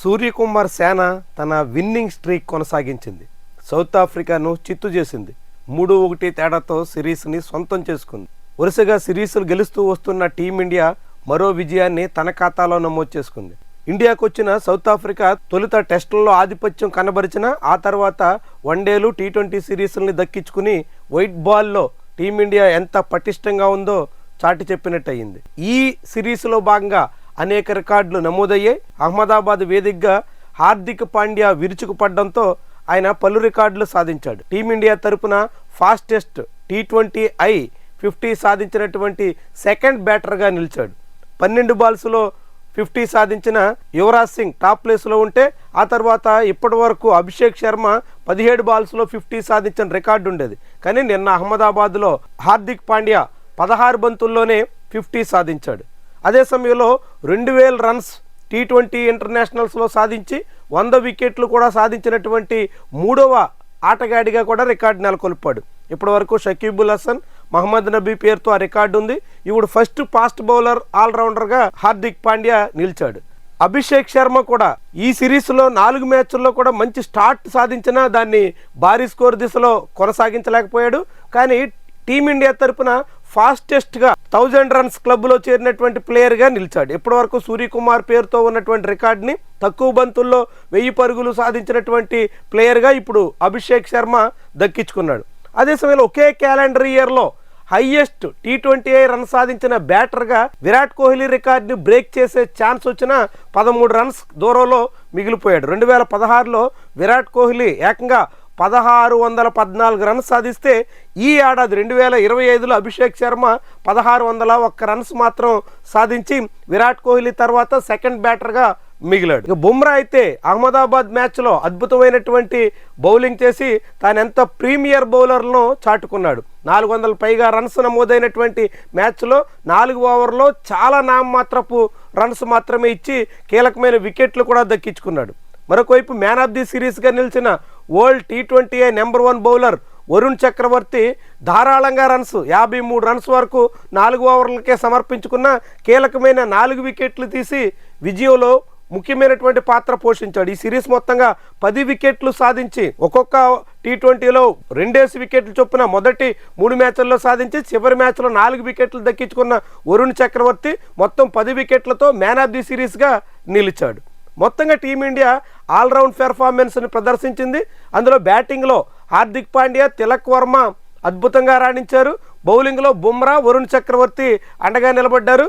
సూర్యకుమార్ సేన తన winnowing streak కొనసాగించింది. సౌత్ ఆఫ్రికాను చిత్తు చేసింది. 3-1 తేడాతో సిరీస్ని సొంతం చేసుకుంది. వరుసగా సిరీస్లు గెలుస్తూ వస్తున్న టీమిండియా మరో విజయాన్ని తన ఖాతాలో నమోదు చేసుకుంది. ఇండియాకు వచ్చిన సౌత్ ఆఫ్రికా తొలుత టెస్టుల్లో ఆధిపత్యం కనబరిచిన ఆ తర్వాత వన్డేలు టీ20 సిరీస్ని దక్కించుకుని వైట్ బాల్లో టీమిండియా ఎంత పటిష్టంగా ఉందో చాటి చెప్పినట్టయింది. ఈ సిరీస్లో భాగంగా అనేక రికార్డులు నమోదయ్యాయి. అహ్మదాబాద్ వేదికగా హార్దిక్ పాండ్యా విరుచుకుపడడంతో ఆయన పలు రికార్డులు సాధించాడు. టీమిండియా తరపున ఫాస్టెస్ట్ టీ20 50 సాధించినటువంటి సెకండ్ బ్యాటర్గా నిలిచాడు. 12 బాల్స్లో 50 సాధించిన యువరాజ్ సింగ్ టాప్ ప్లేస్లో ఉంటే ఆ తర్వాత ఇప్పటి వరకు అభిషేక్ శర్మ 17 బాల్స్లో 50 సాధించిన రికార్డు ఉండేది. కానీ నిన్న అహ్మదాబాద్లో హార్దిక్ పాండ్యా 16 బంతుల్లోనే 50 సాధించాడు. అదే సమయంలో 2000 రన్స్ టీ20 ఇంటర్నేషనల్స్లో సాధించి 100 వికెట్లు కూడా సాధించినటువంటి మూడవ ఆటగాడిగా కూడా రికార్డు నెలకొల్పాడు. ఇప్పటి వరకు షకీబుల్ హసన్, మహమ్మద్ నబీ పేరుతో ఆ రికార్డు ఉంది. ఇప్పుడు ఫస్ట్ ఫాస్ట్ బౌలర్ ఆల్రౌండర్గా హార్దిక్ పాండ్యా నిలిచాడు. అభిషేక్ శర్మ కూడా ఈ సిరీస్లో 4 మ్యాచ్ల్లో కూడా మంచి స్టార్ట్ సాధించినా దాన్ని భారీ స్కోర్ దిశలో కొనసాగించలేకపోయాడు. కానీ టీమిండియా తరపున ఫాస్టెస్ట్గా 1000 రన్స్ క్లబ్లో చేరినటువంటి ప్లేయర్గా నిలిచాడు. ఇప్పటివరకు సూర్యకుమార్ పేరుతో ఉన్నటువంటి రికార్డుని తక్కువ బంతుల్లో 1000 పరుగులు సాధించినటువంటి ప్లేయర్గా ఇప్పుడు అభిషేక్ శర్మ దక్కించుకున్నాడు. అదే సమయంలో ఒకే క్యాలెండర్ ఇయర్లో హైయెస్ట్ టీ20 రన్ సాధించిన బ్యాటర్గా విరాట్ కోహ్లీ రికార్డుని బ్రేక్ చేసే ఛాన్స్ వచ్చిన 13 రన్స్ దూరంలో మిగిలిపోయాడు. 2016లో విరాట్ కోహ్లీ ఏకంగా 1614 రన్స్ సాధిస్తే ఈ ఏడాది 2025లో అభిషేక్ శర్మ 1601 రన్స్ మాత్రం సాధించి విరాట్ కోహ్లీ తర్వాత సెకండ్ బ్యాటర్గా మిగిలాడు. ఇక బుమ్రా అయితే అహ్మదాబాద్ మ్యాచ్లో అద్భుతమైనటువంటి బౌలింగ్ చేసి తాను ఎంత ప్రీమియర్ బౌలర్లను చాటుకున్నాడు. 400 పైగా రన్స్ నమోదైనటువంటి మ్యాచ్లో 4 ఓవర్లో చాలా నామమాత్రపు రన్స్ మాత్రమే ఇచ్చి కీలకమైన వికెట్లు కూడా దక్కించుకున్నాడు. మరొకవైపు మ్యాన్ ఆఫ్ ది సిరీస్గా నిలిచిన వరల్డ్ టీ20 నెంబర్ 1 బౌలర్ వరుణ్ చక్రవర్తి ధారాళంగా రన్స్ 53 రన్స్ వరకు 4 ఓవర్లకే సమర్పించుకున్న కీలకమైన 4 వికెట్లు తీసి విజయంలో ముఖ్యమైనటువంటి పాత్ర పోషించాడు. ఈ సిరీస్ మొత్తంగా 10 వికెట్లు సాధించి ఒక్కొక్క టీ20లో 2 వికెట్లు చొప్పున మొదటి 3 మ్యాచ్ల్లో సాధించి చివరి మ్యాచ్లో 4 వికెట్లు దక్కించుకున్న వరుణ్ చక్రవర్తి మొత్తం 10 వికెట్లతో మ్యాన్ ఆఫ్ ది సిరీస్గా నిలిచాడు. మొత్తంగా టీమిండియా ఆల్రౌండ్ పెర్ఫార్మెన్స్ని ప్రదర్శించింది. అందులో బ్యాటింగ్లో హార్దిక్ పాండ్యా, తిలక్ వర్మ అద్భుతంగా రాణించారు. బౌలింగ్లో బుమ్రా, వరుణ్ చక్రవర్తి అండగా నిలబడ్డారు.